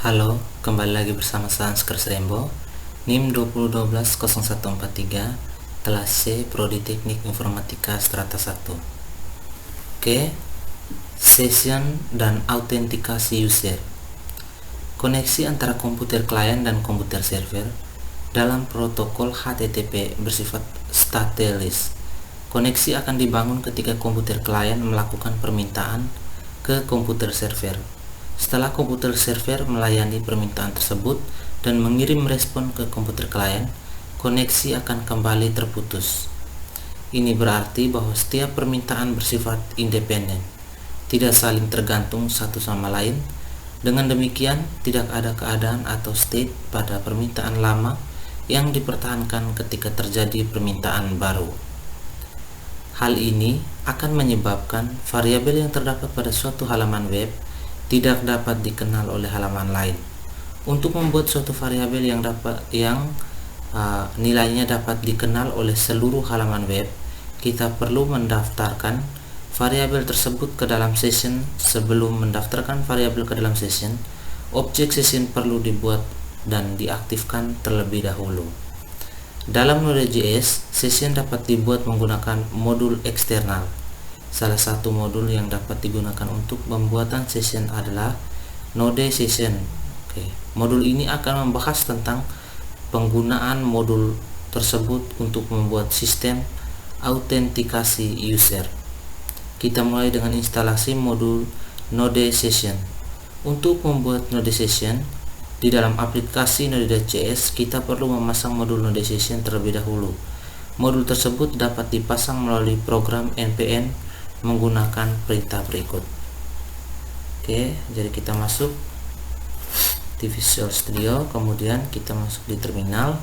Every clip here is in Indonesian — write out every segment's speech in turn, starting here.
Halo, kembali lagi bersama saya Skers Rembo, NIM 20120143, kelas C, Prodi Teknik Informatika Strata 1. Oke, session dan autentikasi user. Koneksi antara komputer klien dan komputer server dalam protokol HTTP bersifat stateless. Koneksi akan dibangun ketika komputer klien melakukan permintaan ke komputer server. Setelah komputer server melayani permintaan tersebut dan mengirim respon ke komputer klien, koneksi akan kembali terputus. Ini berarti bahwa setiap permintaan bersifat independen, tidak saling tergantung satu sama lain. Dengan demikian, tidak ada keadaan atau state pada permintaan lama yang dipertahankan ketika terjadi permintaan baru. Hal ini akan menyebabkan variabel yang terdapat pada suatu halaman web tidak dapat dikenal oleh halaman lain. Untuk membuat suatu variabel yang nilainya dapat dikenal oleh seluruh halaman web, kita perlu mendaftarkan variabel tersebut ke dalam session. Sebelum mendaftarkan variabel ke dalam session, objek session perlu dibuat dan diaktifkan terlebih dahulu. Dalam Node.js, session dapat dibuat menggunakan modul eksternal. Salah satu modul yang dapat digunakan untuk pembuatan session adalah Node Session. Modul ini akan membahas tentang penggunaan modul tersebut untuk membuat sistem autentikasi user. Kita mulai dengan instalasi modul Node Session. Untuk membuat Node Session di dalam aplikasi Node.js, kita perlu memasang modul Node Session terlebih dahulu. Modul tersebut dapat dipasang melalui program npm menggunakan perintah berikut. Oke, jadi kita masuk di Visual Studio, kemudian kita masuk di terminal.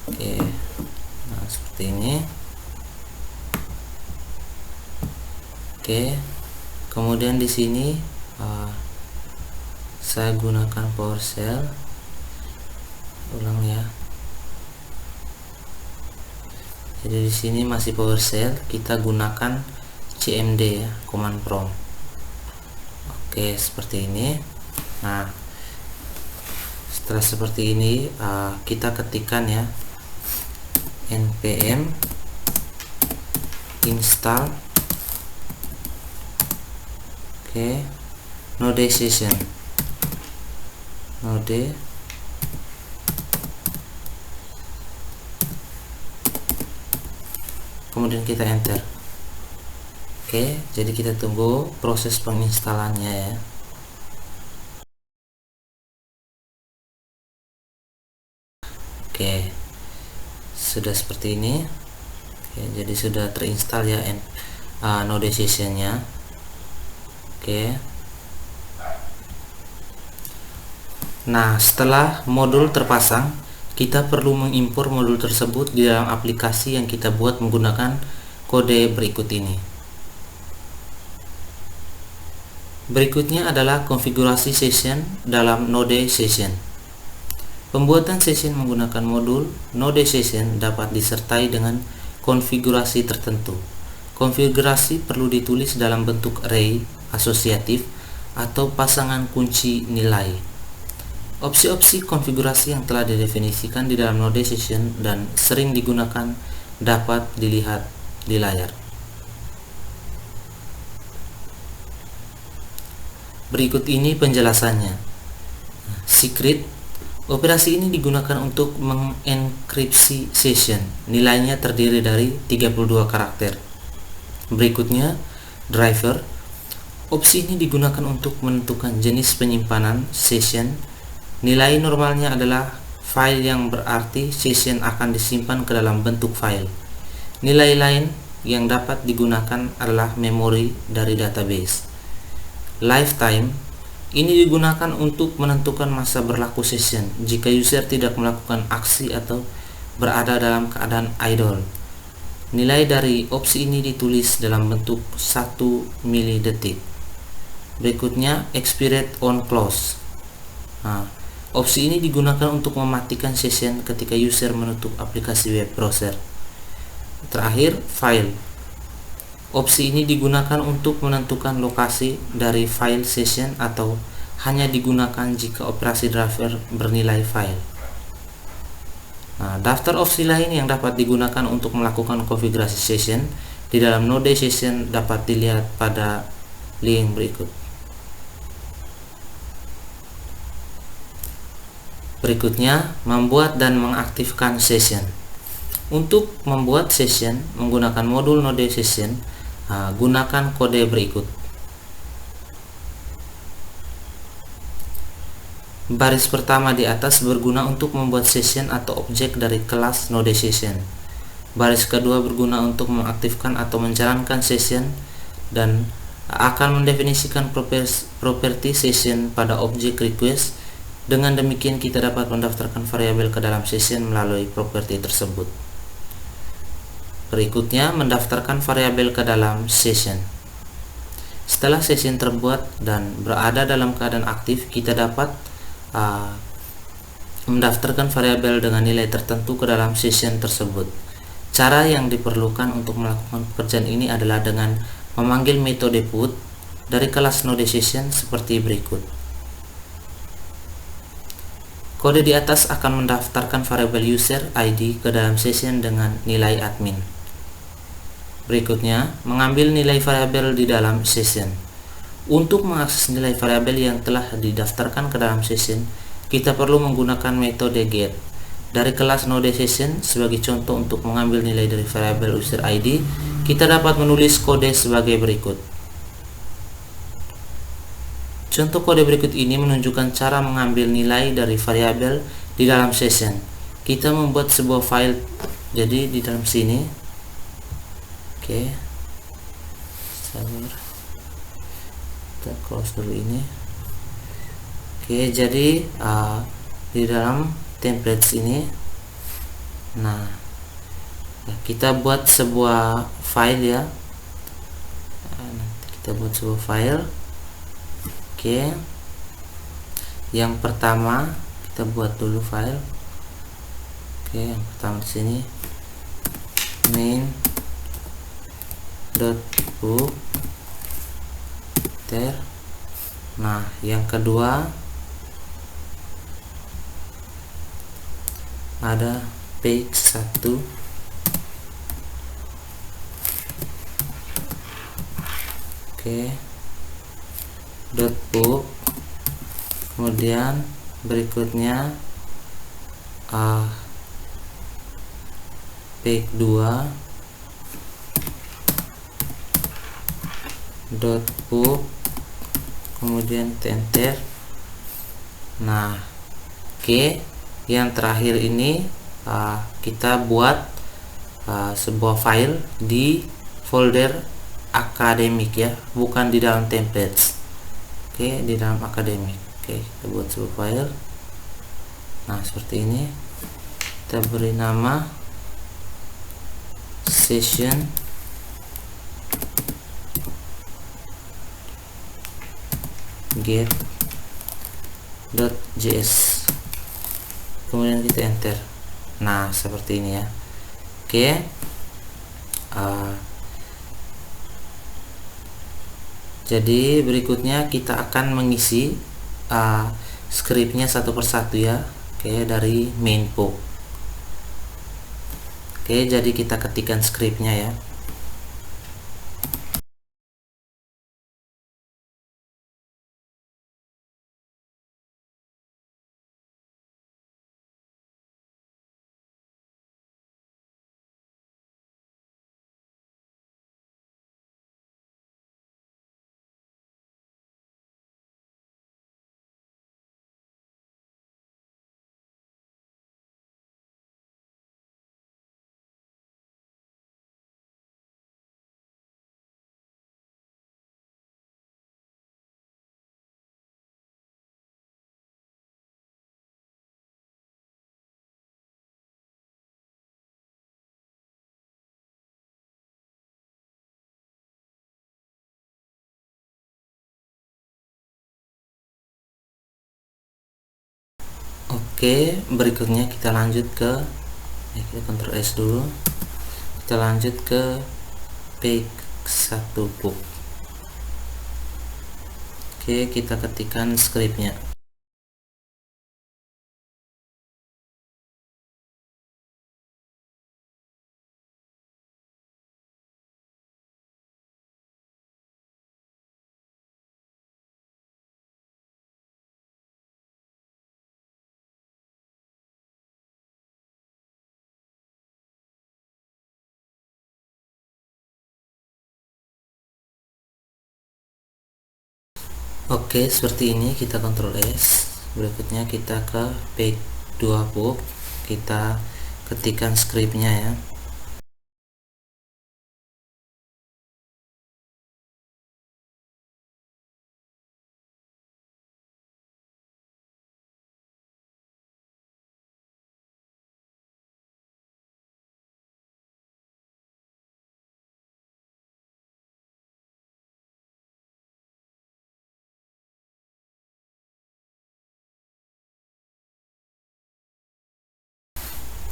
Oke, nah seperti ini. Oke, kemudian di sini saya gunakan PowerShell. Ulang ya. Jadi di sini masih PowerShell, kita gunakan cmd ya, command prompt. Oke, seperti ini. Nah, setelah seperti ini kita ketikkan ya npm install Node Session. Kemudian kita enter. Oke, jadi kita tunggu proses penginstalannya ya. Oke, sudah seperti ini. Oke, jadi sudah terinstall ya Node Session-nya. Oke. Nah, setelah modul terpasang, kita perlu mengimpor modul tersebut di dalam aplikasi yang kita buat menggunakan kode berikut ini. Berikutnya adalah konfigurasi session dalam Node Session. Pembuatan session menggunakan modul Node Session dapat disertai dengan konfigurasi tertentu. Konfigurasi perlu ditulis dalam bentuk array, asosiatif, atau pasangan kunci nilai. Opsi-opsi konfigurasi yang telah didefinisikan di dalam Node Session dan sering digunakan dapat dilihat di layar. Berikut ini penjelasannya. Secret. Operasi ini digunakan untuk mengenkripsi session. Nilainya terdiri dari 32 karakter. Berikutnya, driver. Opsi ini digunakan untuk menentukan jenis penyimpanan session. Nilai normalnya adalah file, yang berarti session akan disimpan ke dalam bentuk file. Nilai lain yang dapat digunakan adalah memori dari database. Lifetime ini digunakan untuk menentukan masa berlaku session jika user tidak melakukan aksi atau berada dalam keadaan idle. Nilai dari opsi ini ditulis dalam bentuk 1 milidetik. Berikutnya, expired on close. Opsi ini digunakan untuk mematikan session ketika user menutup aplikasi web browser. Terakhir, file. Opsi ini digunakan untuk menentukan lokasi dari file session atau hanya digunakan jika operasi driver bernilai file. Nah, daftar opsi lain yang dapat digunakan untuk melakukan konfigurasi session di dalam Node Session dapat dilihat pada link berikut. Berikutnya, membuat dan mengaktifkan session. Untuk membuat session menggunakan modul Node Session, gunakan kode berikut. Baris pertama di atas berguna untuk membuat session atau objek dari kelas Node Session. Baris kedua berguna untuk mengaktifkan atau menjalankan session dan akan mendefinisikan properti session pada objek request. Dengan demikian kita dapat mendaftarkan variabel ke dalam session melalui properti tersebut. Berikutnya, mendaftarkan variabel ke dalam session. Setelah session terbuat dan berada dalam keadaan aktif, kita dapat mendaftarkan variabel dengan nilai tertentu ke dalam session tersebut. Cara yang diperlukan untuk melakukan pekerjaan ini adalah dengan memanggil metode put dari kelas Node Session seperti berikut. Kode di atas akan mendaftarkan variabel user ID ke dalam session dengan nilai admin. Berikutnya, mengambil nilai variabel di dalam session. Untuk mengakses nilai variabel yang telah didaftarkan ke dalam session, kita perlu menggunakan metode get dari kelas Node Session. Sebagai contoh, untuk mengambil nilai dari variabel user ID, kita dapat menulis kode sebagai berikut. Contoh kode berikut ini menunjukkan cara mengambil nilai dari variabel di dalam session. Kita membuat sebuah file, jadi di dalam sini. Oke, sabar. Kita close dulu ini. Oke, jadi di dalam template ini, nah, kita buat sebuah file ya. Nanti kita buat sebuah file. Oke, yang pertama kita buat dulu file. Oke, yang pertama di sini main.book. Nah, yang kedua ada page 1. Oke, .book. Kemudian berikutnya page 2 .book, kemudian enter. Nah, oke, yang terakhir ini kita buat sebuah file di folder akademik ya, bukan di dalam templates. Oke, di dalam akademik. Oke, kita buat sebuah file. Nah, seperti ini. Kita beri nama session get.js, kemudian kita enter. Nah, seperti ini ya. Oke, jadi berikutnya kita akan mengisi skripnya satu persatu ya. Oke, dari main.book. Oke, jadi kita ketikkan skripnya ya. Oke, berikutnya kita lanjut ke kita Ctrl S dulu. Kita lanjut ke page 1 book. Oke, kita ketikkan scriptnya. Oke, seperti ini. Kita Ctrl S. Berikutnya kita ke page 2 book, kita ketikkan scriptnya ya.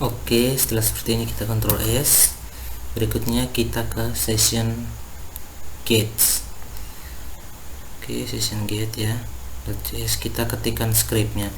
Oke, setelah seperti ini kita Ctrl S. Berikutnya kita ke session gates. Oke, session gate ya. Kita ketikkan scriptnya.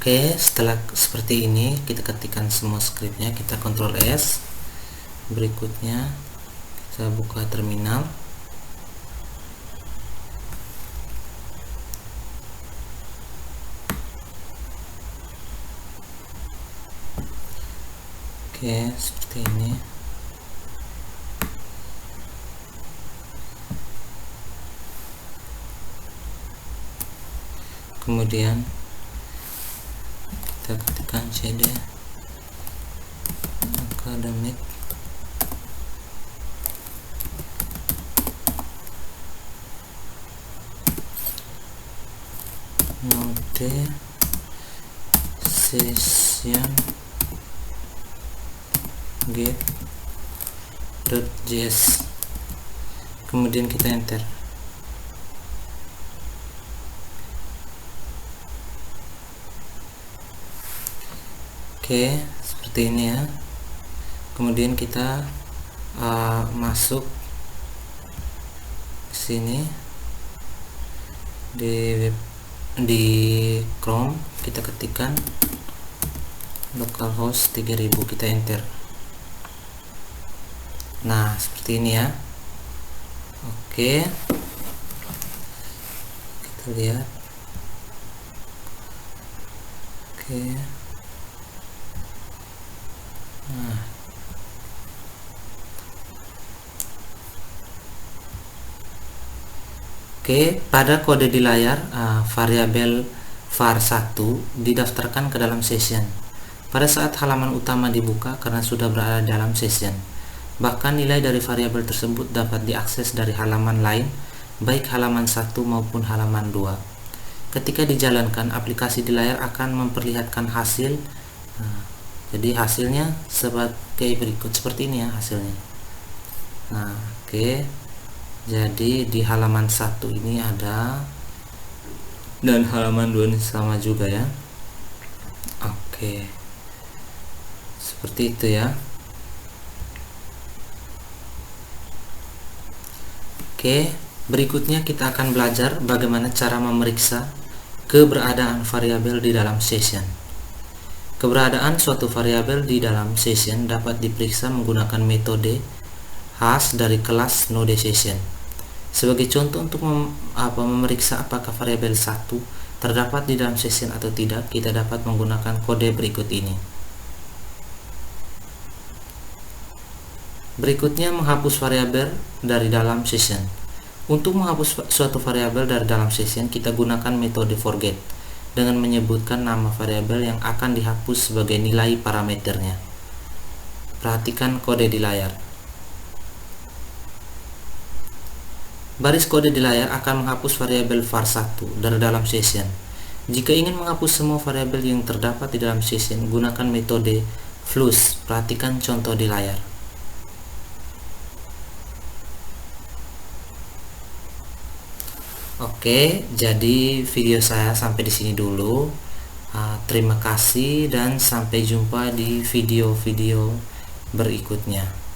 Oke, setelah seperti ini kita ketikkan semua skripnya, kita Ctrl S. Berikutnya kita buka terminal. Oke, seperti ini. Kemudian kita ketikkan cd academic node session get.js, kemudian kita enter. Oke, seperti ini ya. Kemudian kita masuk ke sini di Chrome, kita ketikkan localhost 3000, kita enter. Nah, seperti ini ya. Oke, kita lihat. Oke. Nah, oke, pada kode di layar variabel var1 didaftarkan ke dalam session pada saat halaman utama dibuka karena sudah berada dalam session. Bahkan nilai dari variabel tersebut dapat diakses dari halaman lain, baik halaman 1 maupun halaman 2. Ketika dijalankan, aplikasi di layar akan memperlihatkan hasil. Jadi hasilnya sebagai berikut, seperti ini ya hasilnya. Nah, oke. Jadi di halaman 1 ini ada, dan halaman 2 ini sama juga ya. Oke. Seperti itu ya. Oke, berikutnya kita akan belajar bagaimana cara memeriksa keberadaan variabel di dalam session. Keberadaan suatu variabel di dalam session dapat diperiksa menggunakan metode hash dari kelas node session. Sebagai contoh untuk memeriksa apakah variabel 1 terdapat di dalam session atau tidak, kita dapat menggunakan kode berikut ini. Berikutnya, menghapus variabel dari dalam session. Untuk menghapus suatu variabel dari dalam session, kita gunakan metode forget dengan menyebutkan nama variabel yang akan dihapus sebagai nilai parameternya. Perhatikan kode di layar. Baris kode di layar akan menghapus variabel var1 dari dalam session. Jika ingin menghapus semua variabel yang terdapat di dalam session, gunakan metode flush. Perhatikan contoh di layar. Oke, jadi video saya sampai di sini dulu. Terima kasih dan sampai jumpa di video-video berikutnya.